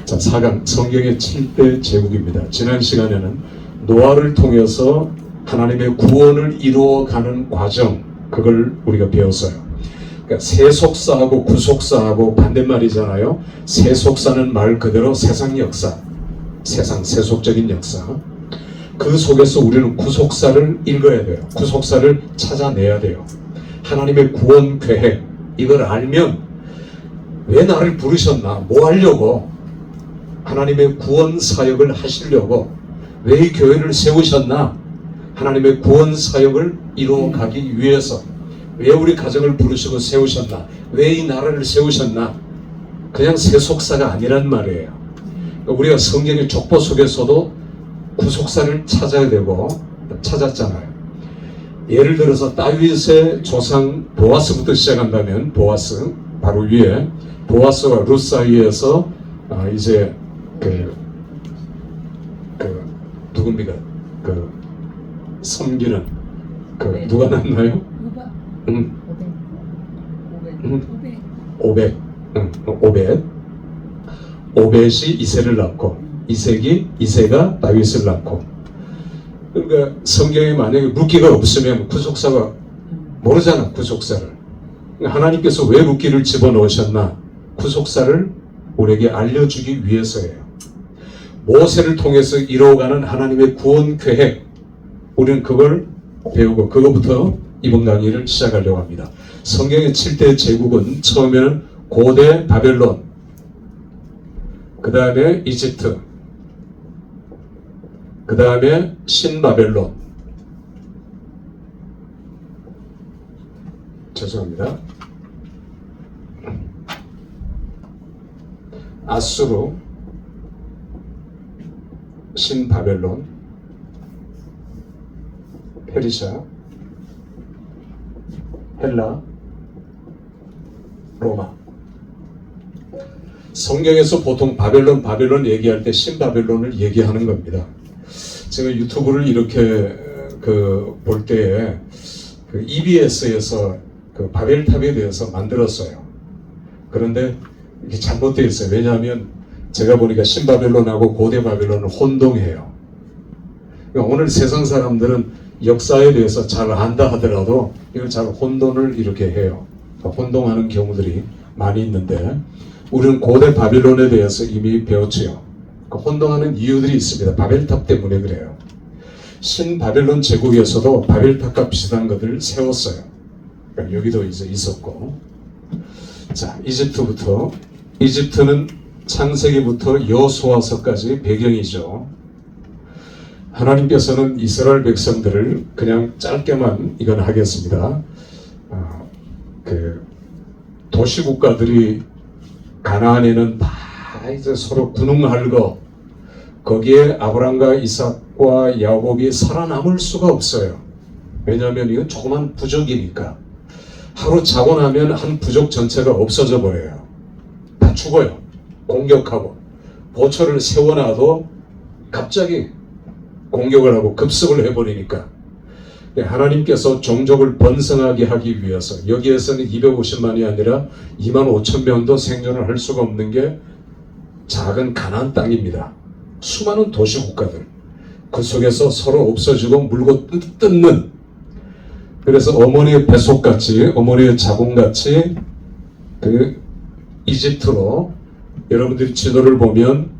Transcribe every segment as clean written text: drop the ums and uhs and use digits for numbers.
자, 4강 성경의 7대 제국입니다. 지난 시간에는 노아를 통해서 하나님의 구원을 이루어가는 과정, 그걸 우리가 배웠어요. 그러니까 세속사하고 구속사하고 반대말이잖아요. 세속사는 말 그대로 세상 역사, 세상 세속적인 역사. 그 속에서 우리는 구속사를 읽어야 돼요. 구속사를 찾아내야 돼요. 하나님의 구원 계획, 이걸 알면 왜 나를 부르셨나, 뭐 하려고, 하나님의 구원 사역을 하시려고, 왜 이 교회를 세우셨나, 하나님의 구원 사역을 이루어가기 위해서 왜 우리 가정을 부르시고 세우셨나, 왜 이 나라를 세우셨나, 그냥 세속사가 아니란 말이에요. 우리가 성경의 족보 속에서도 구속사를 찾아야 되고 찾았잖아요. 예를 들어서 다윗의 조상 보아스부터 시작한다면, 보아스 바로 위에 보아스와 룻 사이에서 이제 누굽니까, 섬기는 누가 낳나요? 오벳이 이새를 낳고, 이새가 다윗을 낳고. 그러니까 성경에 만약에 룻기가 없으면 구속사가 모르잖아, 구속사를. 하나님께서 왜 룻기를 집어넣으셨나? 구속사를 우리에게 알려주기 위해서예요. 모세를 통해서 이루어가는 하나님의 구원 계획, 우리는 그걸 배우고 그것부터 이번 강의를 시작하려고 합니다. 성경의 7대 제국은 처음에는 고대 바벨론, 그 다음에 이집트, 그 다음에 신바벨론, 죄송합니다, 아수르, 신바벨론, 페르시아, 헬라, 로마. 성경에서 보통 바벨론 얘기할 때 신바벨론을 얘기하는 겁니다. 제가 유튜브를 이렇게 볼 때에 EBS에서 바벨탑에 대해서 만들었어요. 그런데 이게 잘못되어 있어요. 왜냐하면 제가 보니까 신바벨론하고 고대 바벨론을 혼동해요. 그러니까 오늘 세상 사람들은 역사에 대해서 잘 안다 하더라도 이걸 잘 혼돈을 이렇게 해요. 혼동하는 경우들이 많이 있는데, 우리는 고대 바빌론에 대해서 이미 배웠지요. 혼동하는 이유들이 있습니다. 바벨탑 때문에 그래요. 신바벨론 제국에서도 바벨탑과 비슷한 것들을 세웠어요. 그러니까 여기도 이제 있었고. 자, 이집트는 창세기부터 여호수아서까지 배경이죠. 하나님께서는 이스라엘 백성들을, 그냥 짧게만 이건 하겠습니다. 도시국가들이 가나안에는 다 이제 서로 군웅할거, 거기에 아브람과 이삭과 야곱이 살아남을 수가 없어요. 왜냐하면 이건 조그만 부족이니까. 하루 자고 나면 한 부족 전체가 없어져 버려요. 다 죽어요. 공격하고. 보초를 세워놔도 갑자기 공격을 하고 급습을 해버리니까. 하나님께서 종족을 번성하게 하기 위해서, 여기에서는 250만이 아니라 2만 5천 명도 생존을 할 수가 없는 게 작은 가나안 땅입니다. 수많은 도시국가들, 그 속에서 서로 없어지고 물고 뜯는, 그래서 어머니의 뱃속같이, 어머니의 자궁같이 이집트로, 여러분들이 지도를 보면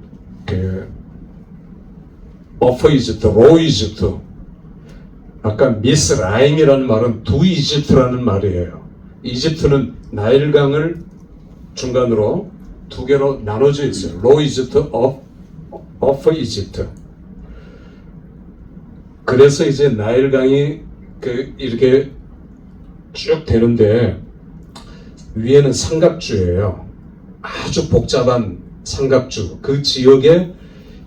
어퍼 이집트, 로우 이집트, 아까 미스 라임이라는 말은 두 이집트라는 말이에요. 이집트는 나일강을 중간으로 두 개로 나눠져 있어요. 로우 이집트, 어퍼 이집트. 그래서 이제 나일강이 이렇게 쭉 되는데, 위에는 삼각주예요. 아주 복잡한 삼각주. 그 지역에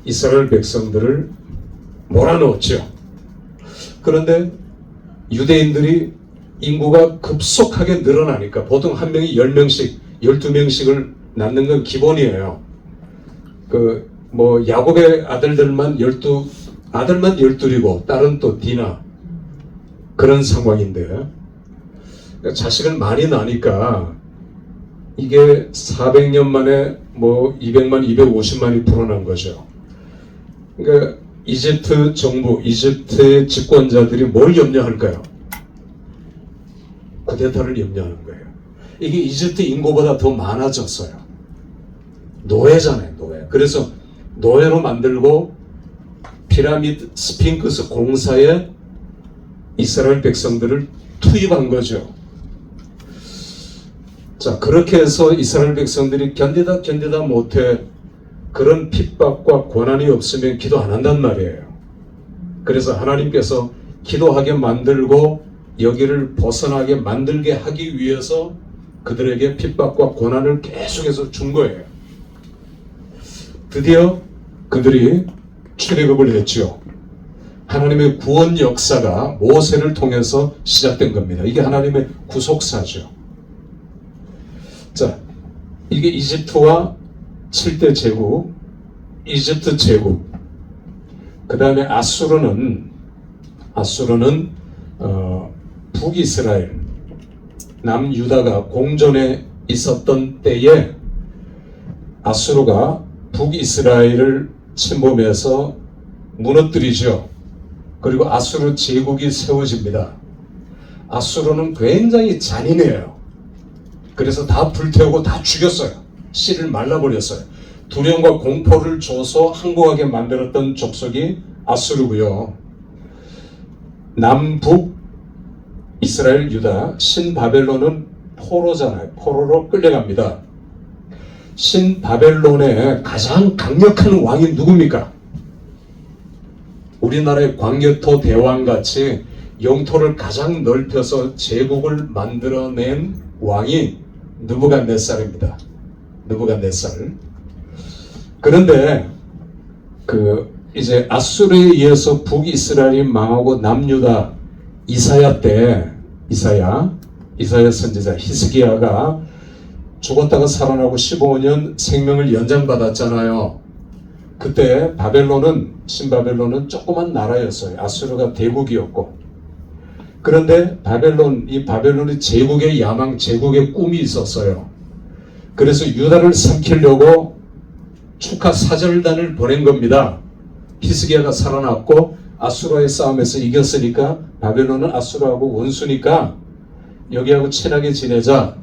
이스라엘 백성들을 몰아넣었죠. 그런데 유대인들이 인구가 급속하게 늘어나니까, 보통 한 명이 10명씩, 12명씩을 낳는 건 기본이에요. 야곱의 아들만 12이고, 딸은 또 디나. 그런 상황인데, 자식을 많이 낳으니까 이게 400년 만에 뭐 200만, 250만이 불어난 거죠. 그러니까 이집트 정부, 이집트의 집권자들이 뭘 염려할까요? 쿠데타를 염려하는 거예요. 이게 이집트 인구보다 더 많아졌어요. 노예잖아요, 노예. 그래서 노예로 만들고 피라미드 스핑크스 공사에 이스라엘 백성들을 투입한 거죠. 자, 그렇게 해서 이스라엘 백성들이 견디다 못해 그런 핍박과 고난이 없으면 기도 안 한단 말이에요. 그래서 하나님께서 기도하게 만들고 여기를 벗어나게 만들게 하기 위해서 그들에게 핍박과 고난을 계속해서 준 거예요. 드디어 그들이 출애굽을 했죠. 하나님의 구원 역사가 모세를 통해서 시작된 겁니다. 이게 하나님의 구속사죠. 자, 이게 이집트와 7대 제국, 이집트 제국, 그 다음에 아수르는 북이스라엘, 남유다가 공존에 있었던 때에 아수르가 북이스라엘을 침범해서 무너뜨리죠. 그리고 아수르 제국이 세워집니다. 아수르는 굉장히 잔인해요. 그래서 다 불태우고 다 죽였어요. 씨를 말라버렸어요. 두려움과 공포를 줘서 항복하게 만들었던 족속이 아수르고요. 남북 이스라엘, 유다, 신바벨론은 포로잖아요. 포로로 끌려갑니다. 신바벨론의 가장 강력한 왕이 누굽니까? 우리나라의 광개토 대왕같이 영토를 가장 넓혀서 제국을 만들어낸 왕이 느부갓네살입니다. 느부갓네살. 그런데 이제 아수르에 의해서 북이스라엘이 망하고 남유다 이사야 때 이사야 선지자 히스기야가 죽었다가 살아나고 15년 생명을 연장받았잖아요. 그때 신바벨론은 조그만 나라였어요. 아수르가 대국이었고. 그런데 바벨론이 제국의 야망, 제국의 꿈이 있었어요. 그래서 유다를 삼키려고 축하 사절단을 보낸 겁니다. 히스기야가 살아났고 아수르와의 싸움에서 이겼으니까 바벨론은 아수르하고 원수니까 여기하고 친하게 지내자.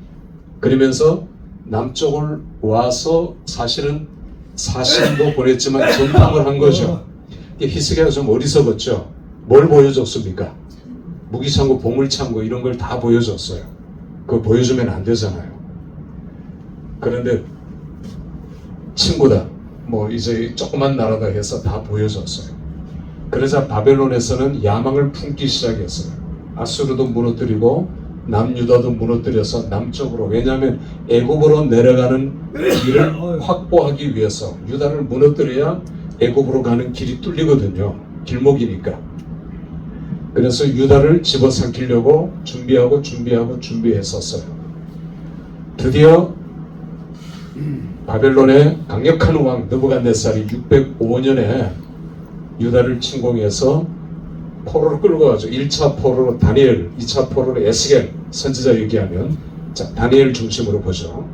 그러면서 남쪽을 와서 사실은 사신도 보냈지만 전탕을 한 거죠. 히스기야가 좀 어리석었죠. 뭘 보여줬습니까? 무기창고, 보물창고 이런 걸 다 보여줬어요. 그거 보여주면 안 되잖아요. 그런데 친구다. 뭐 이제 조그만 나라다 해서 다 보여줬어요. 그래서 바벨론에서는 야망을 품기 시작했어요. 아수르도 무너뜨리고 남유다도 무너뜨려서 남쪽으로, 왜냐하면 애굽으로 내려가는 길을 확보하기 위해서 유다를 무너뜨려야 애굽으로 가는 길이 뚫리거든요. 길목이니까. 그래서 유다를 집어삼키려고 준비했었어요. 드디어 바벨론의 강력한 왕 느부갓네살이 605년에 유다를 침공해서 포로로 끌고 가죠. 1차 포로로 다니엘, 2차 포로로 에스겔 선지자 얘기하면, 자, 다니엘 중심으로 보죠.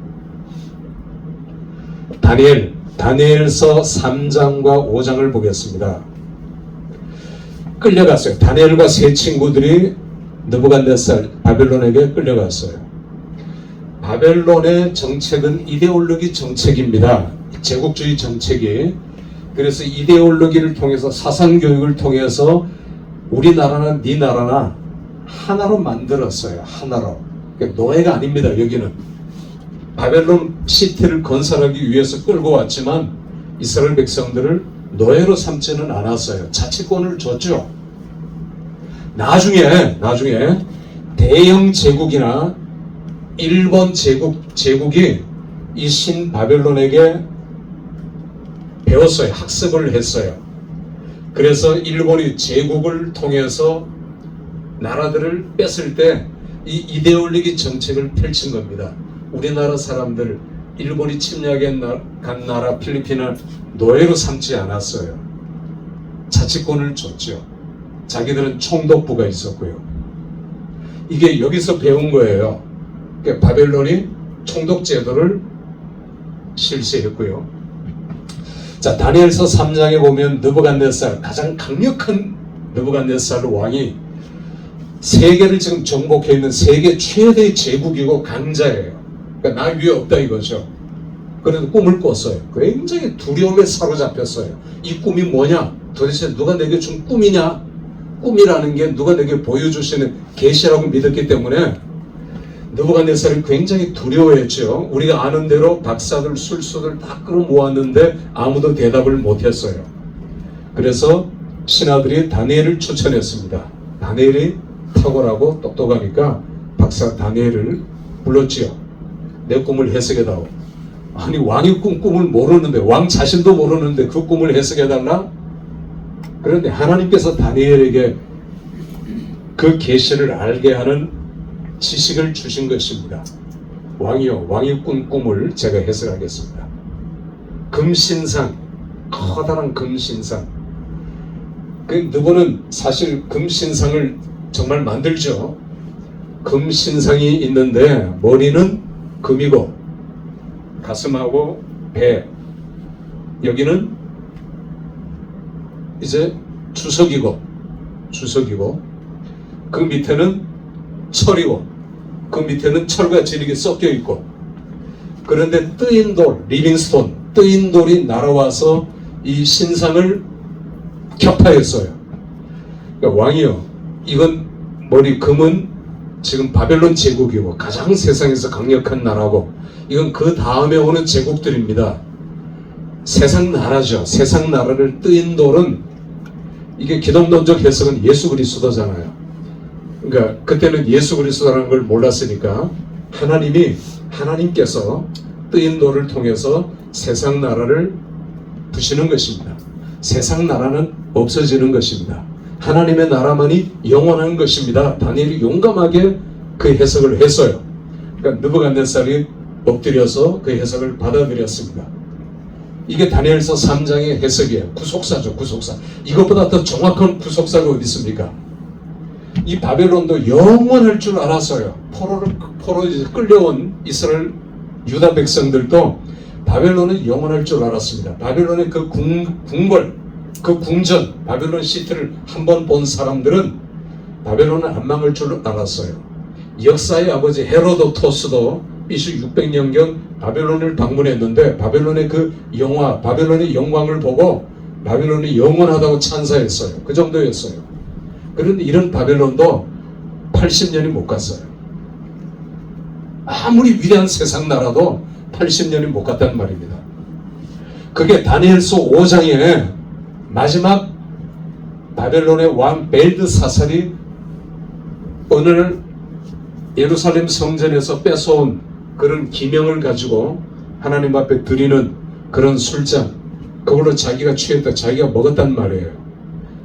다니엘서 3장과 5장을 보겠습니다. 끌려갔어요. 다니엘과 세 친구들이 느부갓네살 바벨론에게 끌려갔어요. 바벨론의 정책은 이데올로기 정책입니다. 제국주의 정책이. 그래서 이데올로기를 통해서, 사상교육을 통해서 우리나라나 네 나라나 하나로 만들었어요. 하나로. 그러니까 노예가 아닙니다. 여기는 바벨론 시티를 건설하기 위해서 끌고 왔지만 이스라엘 백성들을 노예로 삼지는 않았어요. 자치권을 줬죠. 나중에 대영 제국이나 일본 제국이 이 신바벨론에게 배웠어요. 학습을 했어요. 그래서 일본이 제국을 통해서 나라들을 뺐을 때 이 이데올로기 정책을 펼친 겁니다. 우리나라 사람들 일본이 침략해 간 나라 필리핀을 노예로 삼지 않았어요. 자치권을 줬죠. 자기들은 총독부가 있었고요. 이게 여기서 배운 거예요. 그러니까 바벨론이 총독 제도를 실시했고요. 자, 다니엘서 3장에 보면 느부갓네살, 가장 강력한 느부갓네살 왕이 세계를 지금 정복해 있는 세계 최대의 제국이고 강자예요. 그러니까 나 위에 없다 이거죠. 그래도 꿈을 꿨어요. 굉장히 두려움에 사로잡혔어요. 이 꿈이 뭐냐? 도대체 누가 내게 준 꿈이냐? 꿈이라는 게 누가 내게 보여주시는 계시라고 믿었기 때문에 느부갓네살이 굉장히 두려워했죠. 우리가 아는 대로 박사들, 술수들 다 끌어모았는데 아무도 대답을 못했어요. 그래서 신하들이 다니엘을 추천했습니다. 다니엘이 탁월하고 똑똑하니까 박사 다니엘을 불렀지요. 내 꿈을 해석해다오. 아니, 왕이 꿈을 모르는데, 왕 자신도 모르는데 그 꿈을 해석해달라? 그런데 하나님께서 다니엘에게 그 계시를 알게 하는 지식을 주신 것입니다. 왕이요, 왕이 꾼 꿈을 제가 해석하겠습니다. 금신상, 커다란 금신상. 그 느보는 사실 금신상을 정말 만들죠. 금신상이 있는데 머리는 금이고 가슴하고 배, 여기는 이제 주석이고 그 밑에는 철이고 그 밑에는 철과 지력이 섞여 있고, 그런데 뜨인 돌, 리빙스톤, 뜨인 돌이 날아와서 이 신상을 격파했어요. 그러니까 왕이요, 이건 머리 금은 지금 바벨론 제국이고 가장 세상에서 강력한 나라고, 이건 그 다음에 오는 제국들입니다. 세상 나라죠. 세상 나라를 뜨인 돌은, 이게 기독론적 해석은 예수 그리스도잖아요. 그러니까 그때는 예수 그리스도라는 걸 몰랐으니까 하나님께서 뜨인 돌을 통해서 세상 나라를 부시는 것입니다. 세상 나라는 없어지는 것입니다. 하나님의 나라만이 영원한 것입니다. 다니엘이 용감하게 그 해석을 했어요. 그러니까 느부갓네살이 엎드려서 그 해석을 받아들였습니다. 이게 다니엘서 3장의 해석이에요. 구속사죠, 구속사. 이것보다 더 정확한 구속사가 어디 있습니까? 이 바벨론도 영원할 줄 알았어요. 포로 끌려온 이스라엘 유다 백성들도 바벨론은 영원할 줄 알았습니다. 바벨론의 그 궁궐, 그 궁전, 바벨론 시티를 한번 본 사람들은 바벨론은 안 망할 줄 알았어요. 역사의 아버지 헤로도토스도 BC 600년경 바벨론을 방문했는데 바벨론의 그 영화, 바벨론의 영광을 보고 바벨론이 영원하다고 찬사했어요. 그 정도였어요. 그런데 이런 바벨론도 80년이 못 갔어요. 아무리 위대한 세상 나라도 80년이 못 갔단 말입니다. 그게 다니엘서 5장에 마지막 바벨론의 왕 벨드사살이 오늘 예루살렘 성전에서 뺏어온 그런 기명을 가지고 하나님 앞에 드리는 그런 술잔, 그걸로 자기가 취했다, 자기가 먹었단 말이에요.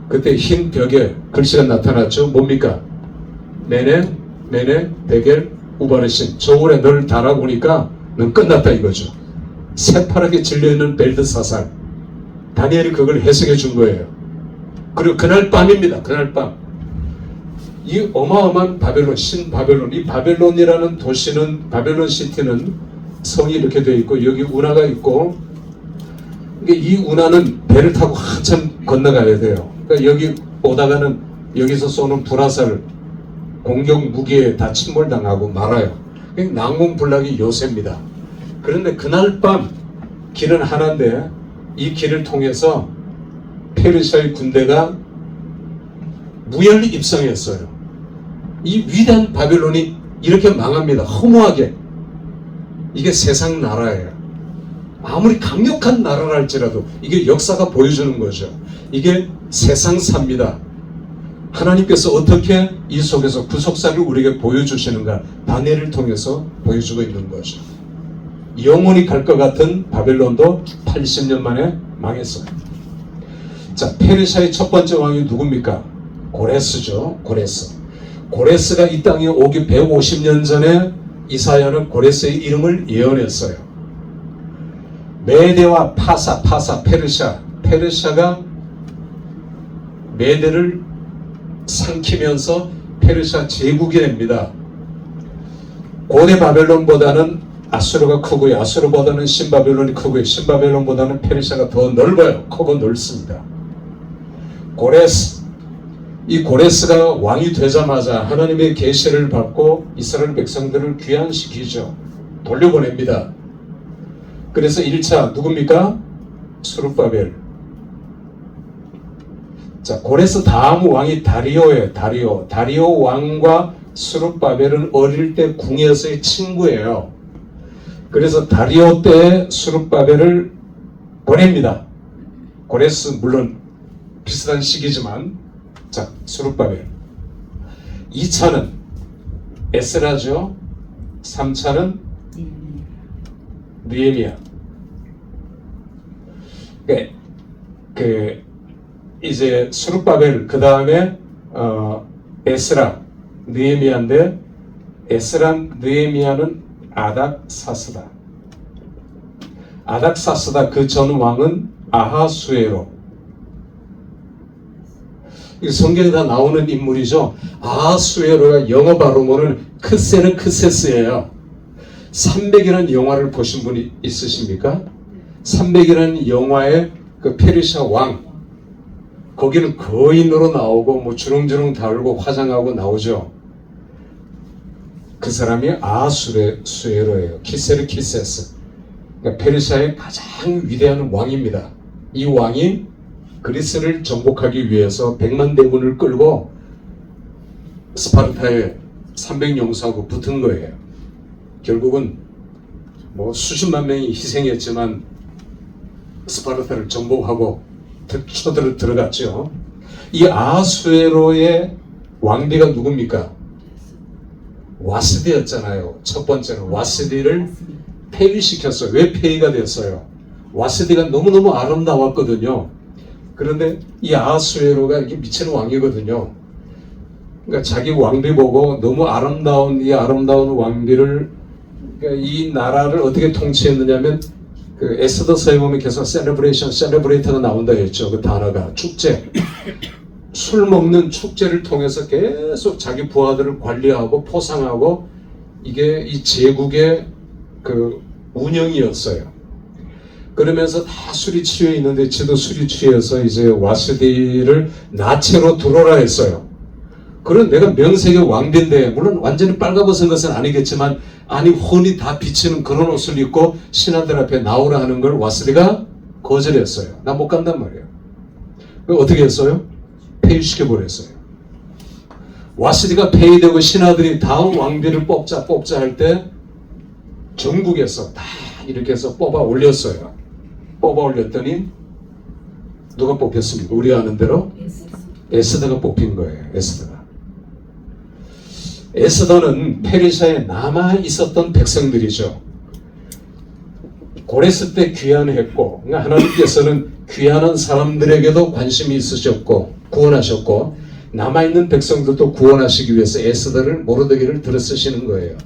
그때 흰 벽에 글씨가 나타났죠. 뭡니까? 메네 베겔 우바르신, 저울에 널 달아보니까 넌 끝났다 이거죠. 새파랗게 질려있는 벨드사살. 다니엘이 그걸 해석해 준 거예요. 그리고 그날 밤입니다. 그날 밤. 이 어마어마한 바벨론, 신바벨론, 이 바벨론이라는 도시는, 바벨론 시티는 성이 이렇게 되어 있고 여기 운하가 있고, 이 운하는 배를 타고 한참 건너가야 돼요. 그러니까 여기 오다가는 여기서 쏘는 불화살, 공격 무기에 다 침몰당하고 말아요. 난공불락이 요새입니다. 그런데 그날 밤 길은 하나인데 이 길을 통해서 페르시아의 군대가 무혈 입성했어요. 이 위대한 바벨론이 이렇게 망합니다. 허무하게. 이게 세상 나라예요. 아무리 강력한 나라랄지라도 이게 역사가 보여주는 거죠. 이게 세상사입니다. 하나님께서 어떻게 이 속에서 구속사를 우리에게 보여주시는가, 다니엘을 통해서 보여주고 있는 거죠. 영원히 갈 것 같은 바벨론도 80년 만에 망했어요. 자, 페르시아의 첫 번째 왕이 누굽니까? 고레스죠. 고레스가 이 땅에 오기 150년 전에 이사야는 고레스의 이름을 예언했어요. 메대와 파사, 페르시아가 메대를 삼키면서 페르시아 제국이 됩니다. 고대 바벨론보다는 아수르가 크고요. 아수르보다는 신바벨론이 크고요. 신바벨론보다는 페르시아가 더 넓어요. 크고 넓습니다. 고레스, 이 고레스가 왕이 되자마자 하나님의 계시를 받고 이스라엘 백성들을 귀환시키죠. 돌려보냅니다. 그래서 1차 누굽니까? 스룹바벨. 자, 고레스 다음 왕이 다리오예요. 다리오 왕과 스룹바벨은 어릴 때 궁에서의 친구예요. 그래서 다리오 때 스룹바벨을 보냅니다. 고레스 물론 비슷한 시기지만, 자, 스룹바벨. 2차는 에스라죠. 3차는 느헤미야. 이제 스룹바벨 그 다음에 에스라, 느헤미야인데 에스라, 느헤미야는 아닥사스다. 아닥사스다 그 전 왕은 아하수에로. 이 성경에 다 나오는 인물이죠. 아하수에로가 영어 발음으로는 크세는 크세스예요. 300이라는 영화를 보신 분이 있으십니까? 300이라는 영화의 그 페르시아 왕, 거기는 거인으로 나오고 뭐 주렁주렁 달고 화장하고 나오죠. 그 사람이 아하수에로예요. 키세르 키세스. 그러니까 페르시아의 가장 위대한 왕입니다. 이 왕이 그리스를 정복하기 위해서 100만 대군을 끌고 스파르타에 300용사하고 붙은 거예요. 결국은 뭐 수십만 명이 희생했지만 스파르타를 정복하고 쳐들어 들어갔죠. 이 아하수에로의 왕비가 누굽니까? 와스디였잖아요. 첫 번째는 와스디를 폐위시켰어요. 왜 폐위가 됐어요? 와스디가 너무너무 아름다웠거든요. 그런데 이 아하수에로가 이게 미치는 왕이거든요. 그러니까 자기 왕비 보고 너무 아름다운 이 아름다운 왕비를, 그러니까 이 나라를 어떻게 통치했느냐면 그 에스더서에 보면 계속 셀레브레이터가 나온다 했죠. 그 단어가 축제. 술 먹는 축제를 통해서 계속 자기 부하들을 관리하고 포상하고, 이게 이 제국의 그 운영이었어요. 그러면서 다 술이 취해 있는데 지도 술이 취해서 이제 와스디를 나체로 들어오라 했어요. 그런 내가 명색의 왕비인데, 물론 완전히 빨가벗은 것은 아니겠지만, 아니 혼이 다 비치는 그런 옷을 입고 신하들 앞에 나오라 하는 걸 와스디가 거절했어요. 나 못 간단 말이에요. 어떻게 했어요? 폐위시켜버렸어요. 와스디가 폐위되고 신하들이 다음 왕비를 뽑자 할 때 전국에서 다 이렇게 해서 뽑아 올렸어요. 뽑아 올렸더니 누가 뽑혔습니까? 우리가 아는 대로 에스더가 뽑힌 거예요. 에스더는 페르시아에 남아 있었던 백성들이죠. 고레스 때 귀환했고, 그러니까 하나님께서는 귀환한 사람들에게도 관심이 있으셨고 구원하셨고, 남아있는 백성들도 구원하시기 위해서 에스더를 모르드게를 들어 쓰시는 거예요.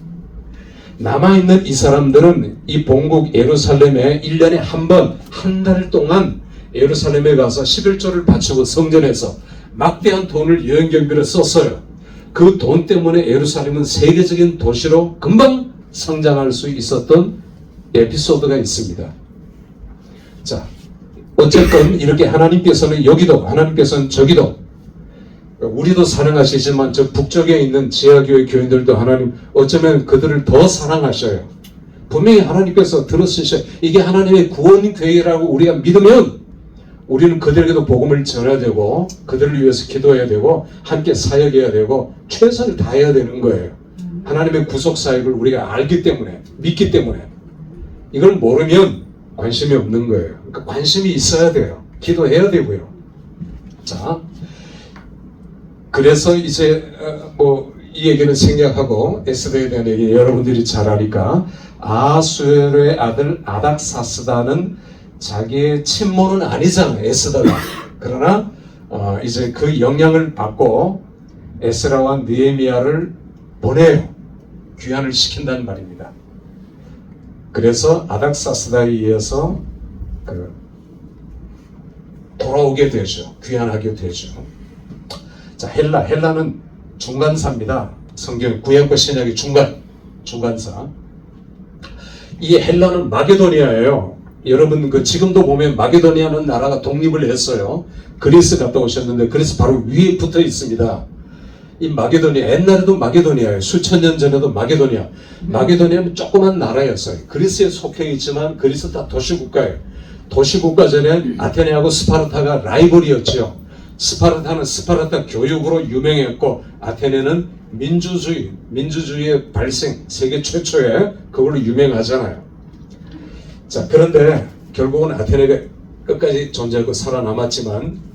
남아있는 이 사람들은 이 본국 예루살렘에 1년에 한 번, 한 달 동안 예루살렘에 가서 11조를 바치고 성전에서 막대한 돈을 여행 경비로 썼어요. 그 돈 때문에 예루살렘은 세계적인 도시로 금방 성장할 수 있었던 에피소드가 있습니다. 자, 어쨌든 이렇게 하나님께서는 여기도, 하나님께서는 저기도, 우리도 사랑하시지만 저 북쪽에 있는 지하교회 교인들도 하나님 어쩌면 그들을 더 사랑하셔요. 분명히 하나님께서 들었으셔요. 이게 하나님의 구원 계획이라고 우리가 믿으면 우리는 그들에게도 복음을 전해야 되고, 그들을 위해서 기도해야 되고, 함께 사역해야 되고, 최선을 다해야 되는 거예요. 하나님의 구속 사역을 우리가 알기 때문에, 믿기 때문에. 이걸 모르면 관심이 없는 거예요. 그러니까 관심이 있어야 돼요. 기도해야 되고요. 자, 그래서 이제 이 얘기는 생략하고 에스더에 대한 얘기 여러분들이 잘 아니까, 아하수에로의 아들 아닥사스다는 자기의 친모는 아니잖아요, 에스더가. 그러나 이제 그 영향을 받고 에스라와 느헤미야를 보내요. 귀환을 시킨다는 말입니다. 그래서 아닥사스다에 의해서 돌아오게 되죠. 귀환하게 되죠. 자, 헬라는 중간사입니다. 성경 구약과 신약의 중간사. 이 헬라는 마게도니아예요. 여러분 지금도 보면 마게도니아는 나라가 독립을 했어요. 그리스 갔다 오셨는데 그리스 바로 위에 붙어 있습니다. 이 마게도니아, 옛날에도 마게도니아예요. 수천 년 전에도 마게도니아. 마게도니아는 조그만 나라였어요. 그리스에 속해 있지만 그리스 다 도시국가예요. 도시국가 전에 아테네하고 스파르타가 라이벌이었죠. 스파르타는 스파르타 교육으로 유명했고 아테네는 민주주의의 발생, 세계 최초의 그걸로 유명하잖아요. 자, 그런데 결국은 아테네가 끝까지 존재하고 살아남았지만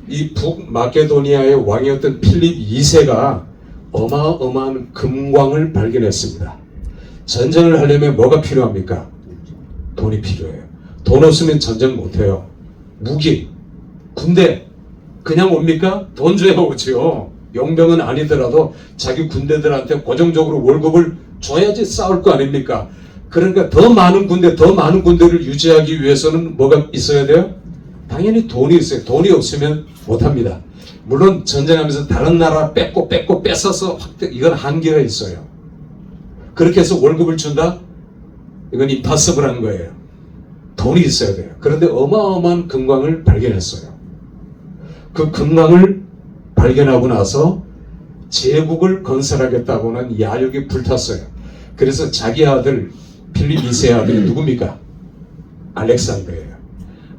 이 북마게도니아의 왕이었던 필립 2세가 어마어마한 금광을 발견했습니다. 전쟁을 하려면 뭐가 필요합니까? 돈이 필요해요. 돈 없으면 전쟁 못해요. 무기, 군대 그냥 옵니까? 돈 줘야 오지요. 용병은 아니더라도 자기 군대들한테 고정적으로 월급을 줘야지 싸울 거 아닙니까? 그러니까 더 많은 군대를 유지하기 위해서는 뭐가 있어야 돼요? 당연히 돈이 있어요. 돈이 없으면 못합니다. 물론 전쟁하면서 다른 나라 뺏어서 이건 한계가 있어요. 그렇게 해서 월급을 준다? 이건 임파서블한 거예요. 돈이 있어야 돼요. 그런데 어마어마한 금광을 발견했어요. 그 금광을 발견하고 나서 제국을 건설하겠다고는 야욕이 불탔어요. 그래서 자기 아들 필립 2세의 아들이 누굽니까? 알렉산더예요.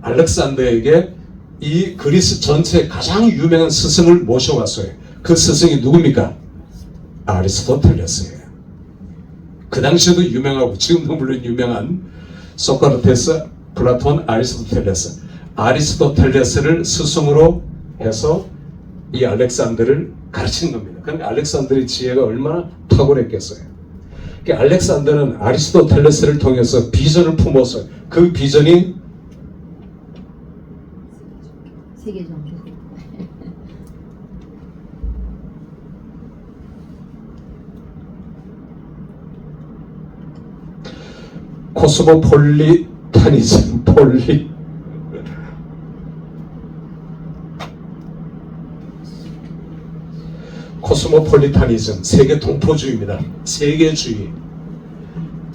알렉산더에게 이 그리스 전체 가장 유명한 스승을 모셔왔어요. 그 스승이 누굽니까? 아리스토텔레스예요. 그 당시에도 유명하고 지금도 물론 유명한 소크라테스, 플라톤, 아리스토텔레스. 아리스토텔레스를 스승으로 해서 이 알렉산더를 가르친 겁니다. 그러니까 알렉산더의 지혜가 얼마나 탁월했겠어요. 그러니까 알렉산더는 아리스토텔레스를 통해서 비전을 품었어요. 그 비전이 세계 정도. 코스모폴리타니즘, 코스모폴리타니즘, 세계 동포주의입니다. 세계주의.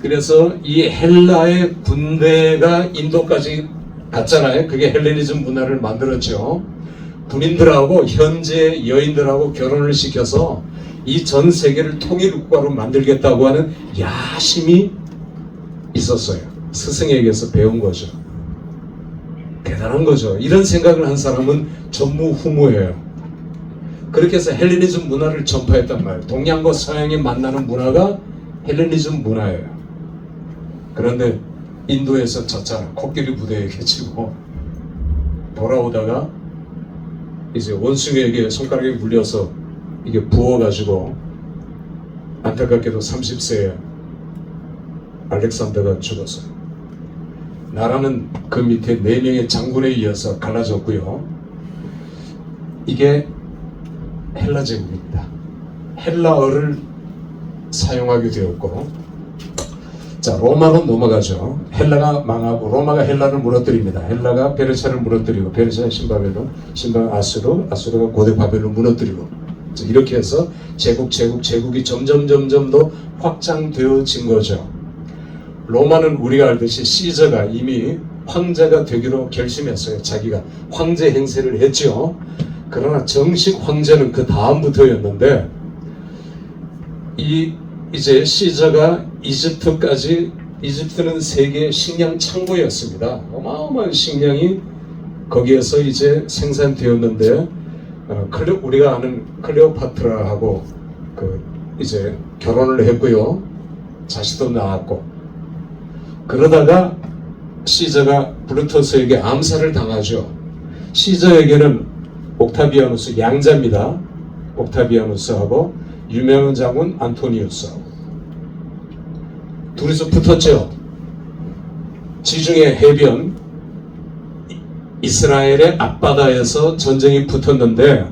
그래서 이 헬라의 군대가 인도까지 갔잖아요. 그게 헬레니즘 문화를 만들었죠. 군인들하고 현재 여인들하고 결혼을 시켜서 이 전 세계를 통일국가로 만들겠다고 하는 야심이 있었어요. 스승에게서 배운 거죠. 대단한 거죠. 이런 생각을 한 사람은 전무후무예요. 그렇게 해서 헬레니즘 문화를 전파했단 말이에요. 동양과 서양이 만나는 문화가 헬레니즘 문화예요. 그런데 인도에서 졌잖아. 코끼리 부대에 갇히고 돌아오다가 이제 원숭이에게 손가락에 물려서 이게 부어가지고 안타깝게도 30세에 알렉산더가 죽었어요. 나라는 그 밑에 4명의 장군에 이어서 갈라졌고요. 이게 헬라 제국입니다. 헬라어를 사용하게 되었고, 자, 로마로 넘어가죠. 헬라가 망하고 로마가 헬라를 무너뜨립니다. 헬라가 페르시아를 무너뜨리고, 페르시아 신바벨론, 아수르가 고대 바벨을 무너뜨리고, 이렇게 해서 제국이 점점 더 확장되어진 거죠. 로마는 우리가 알듯이 시저가 이미 황제가 되기로 결심했어요. 자기가 황제 행세를 했죠. 그러나 정식 황제는 그 다음부터였는데, 이제 시저가 이집트는 세계 식량 창고였습니다. 어마어마한 식량이 거기에서 이제 생산되었는데, 우리가 아는 클레오파트라하고 이제 결혼을 했고요. 자식도 낳았고, 그러다가 시저가 브루터스에게 암살을 당하죠. 시저에게는 옥타비아누스 양자입니다. 옥타비아누스하고 유명한 장군 안토니우스하고 둘이서 붙었죠. 지중해 해변 이스라엘의 앞바다에서 전쟁이 붙었는데,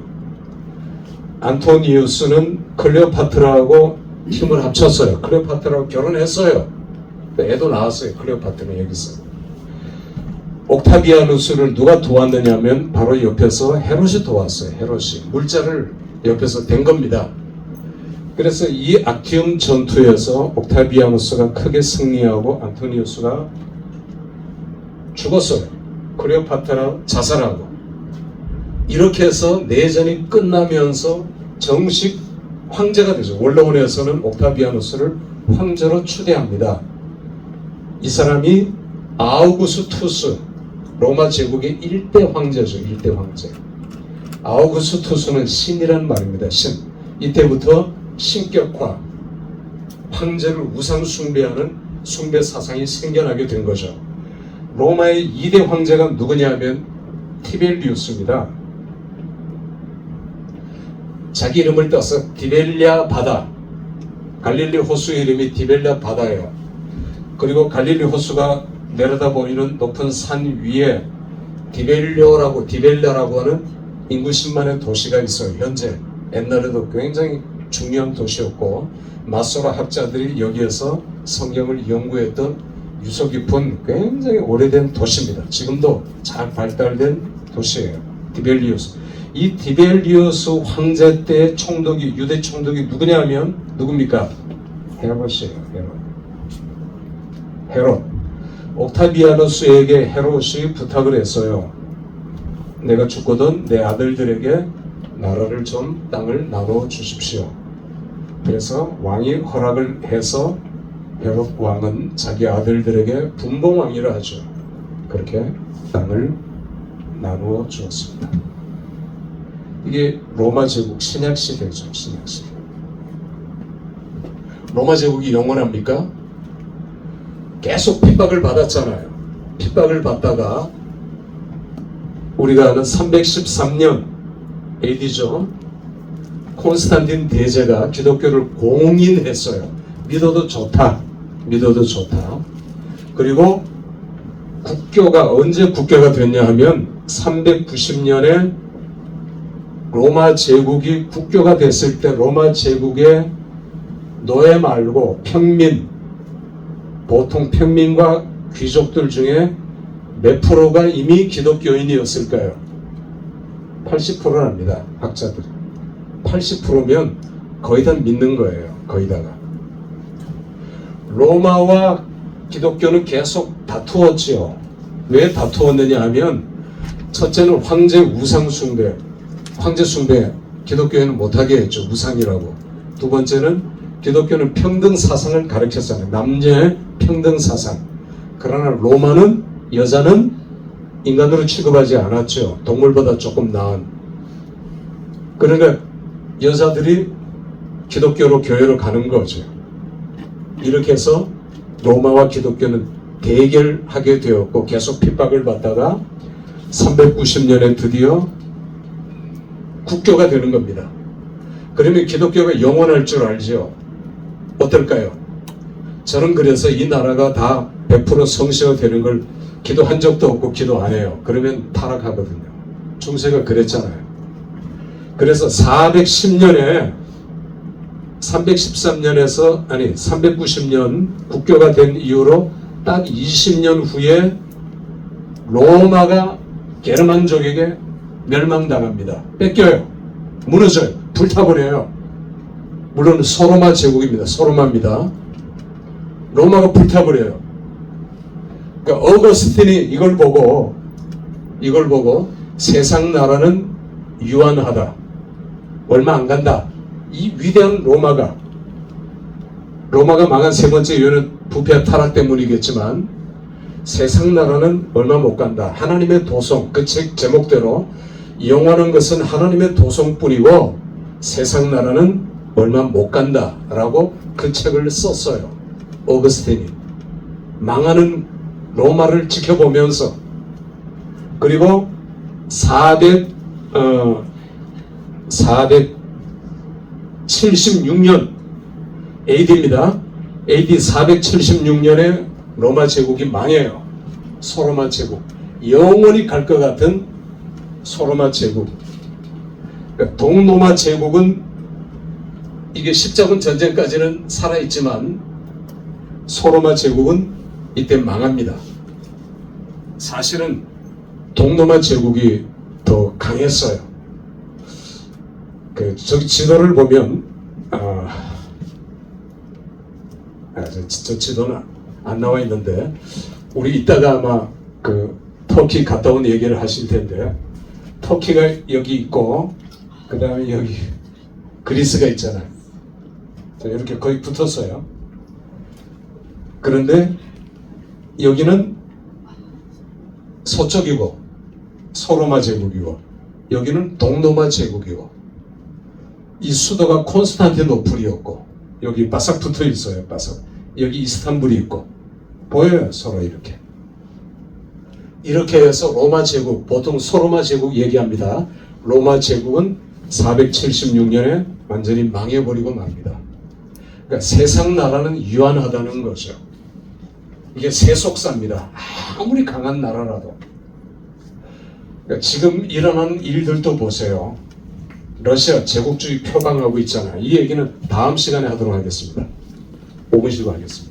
안토니우스는 클레오파트라하고 힘을 합쳤어요. 클레오파트라하고 결혼했어요. 애도 낳았어요. 클레오파트는 여기서. 옥타비아누스를 누가 도왔느냐면 바로 옆에서 헤롯이 도왔어요. 헤롯이 물자를 옆에서 댄 겁니다. 그래서 이 악티움 전투에서 옥타비아누스가 크게 승리하고 안토니우스가 죽었어요. 클레오파트라 자살하고. 이렇게 해서 내전이 끝나면서 정식 황제가 되죠. 원로원에서는 옥타비아누스를 황제로 추대합니다. 이 사람이 아우구스투스, 로마 제국의 1대 황제죠. 1대 황제. 아우구스투스는 신이란 말입니다. 신. 이때부터 신격화, 황제를 우상 숭배하는 숭배 사상이 생겨나게 된 거죠. 로마의 2대 황제가 누구냐면 티벨리우스입니다. 자기 이름을 떠서 디벨리아 바다, 갈릴리 호수 이름이 디벨리아 바다예요. 그리고 갈릴리 호수가 내려다 보이는 높은 산 위에 디벨리아라고 하는 인구 10만의 도시가 있어요. 현재. 옛날에도 굉장히 중요한 도시였고, 마소라 학자들이 여기에서 성경을 연구했던 유서 깊은 굉장히 오래된 도시입니다. 지금도 잘 발달된 도시예요. 디벨리우스. 이 디벨리우스 황제 때 총독이, 유대 총독이 누구냐면 누굽니까? 헤롯이에요. 헤롯. 옥타비아누스에게 헤롯이 부탁을 했어요. 내가 죽거든 내 아들들에게 나라를 좀, 땅을 나눠 주십시오. 그래서 왕이 허락을 해서 헤롯 왕은 자기 아들들에게 분봉왕위를 하죠. 그렇게 땅을 나누어 주었습니다. 이게 로마 제국 신약 시대죠. 신약 시대. 로마 제국이 영원합니까? 계속 핍박을 받았잖아요. 핍박을 받다가 우리가 아는 313년 AD죠. 콘스탄틴 대제가 기독교를 공인했어요. 믿어도 좋다. 믿어도 좋다. 그리고 국교가 언제 국교가 됐냐 하면 390년에 로마 제국이 국교가 됐을 때 로마 제국의 노예 말고 평민, 보통 평민과 귀족들 중에 몇 프로가 이미 기독교인이었을까요? 80%랍니다. 학자들이. 80%면 거의 다 믿는 거예요. 거의 다가. 로마와 기독교는 계속 다투었지요. 왜 다투었느냐 하면 첫째는 황제 우상 숭배. 황제 숭배 기독교에는 못하게 했죠. 우상이라고. 두 번째는 기독교는 평등 사상을 가르쳤잖아요. 남녀의 평등 사상. 그러나 로마는 여자는 인간으로 취급하지 않았죠. 동물보다 조금 나은. 그러니까 여자들이 기독교로 교회로 가는 거죠. 이렇게 해서 로마와 기독교는 대결하게 되었고 계속 핍박을 받다가 390년에 드디어 국교가 되는 겁니다. 그러면 기독교가 영원할 줄 알죠. 어떨까요? 저는 그래서 이 나라가 다 100% 성시가 되는 걸 기도한 적도 없고 기도 안 해요. 그러면 타락하거든요. 중세가 그랬잖아요. 그래서 410년에 313년에서 390년 국교가 된 이후로 딱 20년 후에 로마가 게르만족에게 멸망당합니다. 뺏겨요. 무너져요. 불타버려요. 물론 소로마 제국입니다. 소로마입니다. 로마가 불타버려요. 그러니까 어거스틴이 이걸 보고 세상 나라는 유한하다. 얼마 안 간다. 이 위대한 로마가 망한 세 번째 이유는 부패 타락 때문이겠지만 세상 나라는 얼마 못 간다. 하나님의 도성, 그 책 제목대로 영원한 것은 하나님의 도성뿐이고 세상 나라는 얼마 못 간다 라고 그 책을 썼어요. 어거스틴이 망하는 로마를 지켜보면서. 그리고 476년 AD입니다. AD 476년에 로마 제국이 망해요. 소로마 제국. 영원히 갈 것 같은 소로마 제국. 그러니까 동로마 제국은 이게 십자군 전쟁까지는 살아있지만 소로마 제국은 이때 망합니다. 사실은 동로마 제국이 더 강했어요. 저기 지도를 보면 저 지도는 안 나와 있는데 우리 이따가 아마 그 터키 갔다 온 얘기를 하실 텐데 터키가 여기 있고 그 다음에 여기 그리스가 있잖아요. 자, 이렇게 거의 붙었어요. 그런데 여기는 서쪽이고 소로마 제국이고 여기는 동로마 제국이고 이 수도가 콘스탄티노플이었고 여기 바삭 붙어 있어요. 바삭. 여기 이스탄불이 있고 보여요. 서로 이렇게 해서 로마 제국, 보통 소로마 제국 얘기합니다. 로마 제국은 476년에 완전히 망해버리고 맙니다. 그러니까 세상 나라는 유한하다는 거죠. 이게 세속사입니다. 아무리 강한 나라라도. 그러니까 지금 일어나는 일들도 보세요. 러시아 제국주의 표방하고 있잖아요. 이 얘기는 다음 시간에 하도록 하겠습니다. 5분 쉬고 하겠습니다.